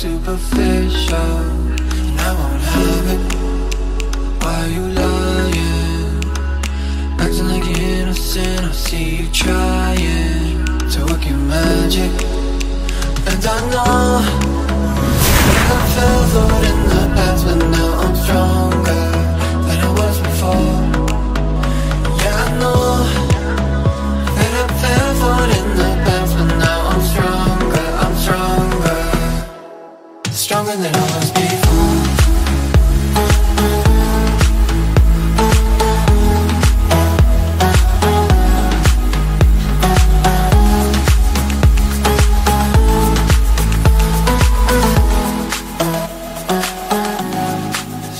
superficial, and I won't have it. Why are you lying? Acting like you're innocent, I see you trying to work your magic. And I know that I fell for it in the past, but now I'm stronger than I was before. Yeah, I know that I fell for it in the past, but now I'm stronger, stronger than I was before.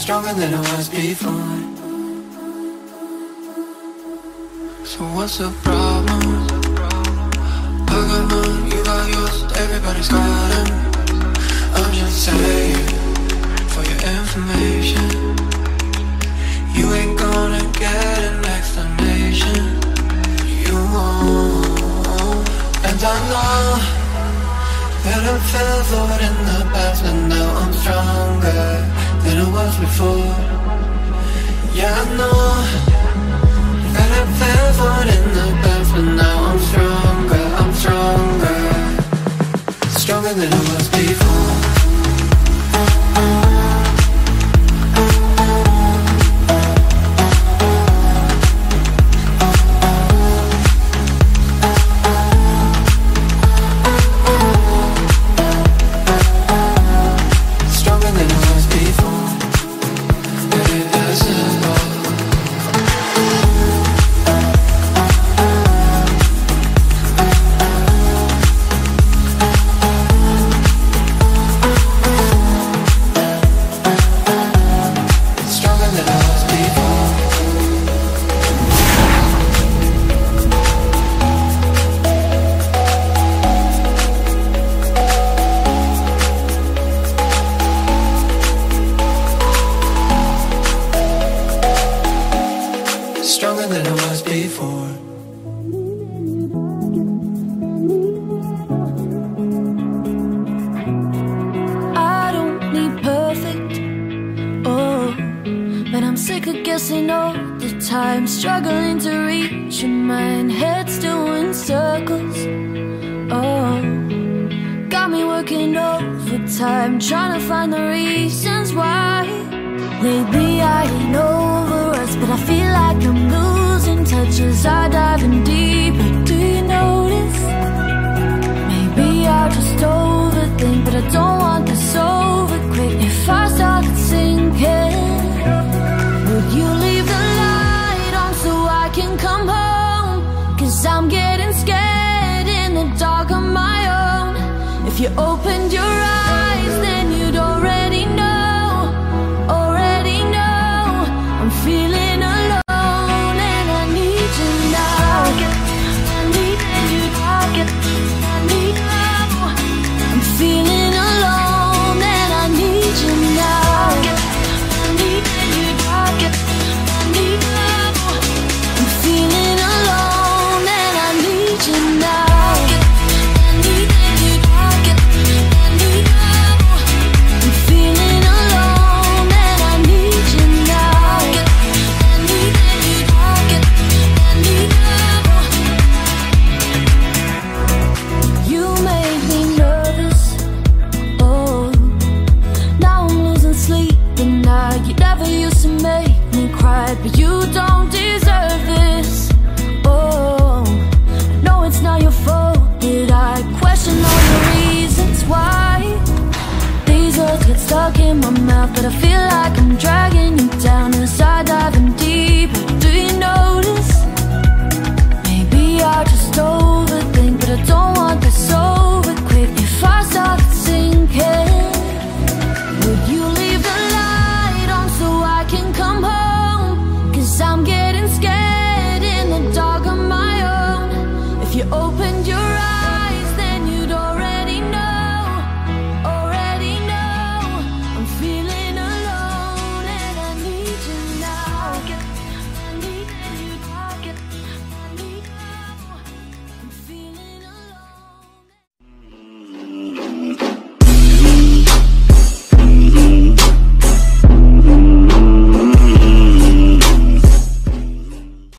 Stronger than I was before. So what's the problem? I got mine, you got yours, everybody's got them. I'm just saying, for your information, you ain't gonna get an explanation. You won't. And I know that I fell for it in the past, but now I'm stronger than I was before. Yeah, I know that I fell for it in the past, but now I'm stronger, stronger than I was before. Stronger than I was before. I don't need perfect, oh, but I'm sick of guessing all the time, struggling to reach your mind, head's doing circles, oh, got me working overtime, trying to find the reasons why. Lately I ain't over us, but I feel like I'm losing touch as I dive in deeper. Do you notice? Maybe I'll just overthink, but I don't want this over quick. If I started sinking, would you leave the light on so I can come home? 'Cause I'm getting scared in the dark on my own. If you opened your eyes, then you'd already know. I'm feeling alone and I need you now. I need you now. I need you. I'm feeling alone and I need you now. I need you now. I need you. I'm feeling alone and I need you now. I need you now. I need you. I'm feeling alone and I need you now. You made me nervous, oh, now I'm losing sleep at night. You never used to make me cry, but you don't deserve this, oh, no, it's not your fault that I question all the reasons why. These words get stuck in my mouth, but I feel like I'm dragging you down as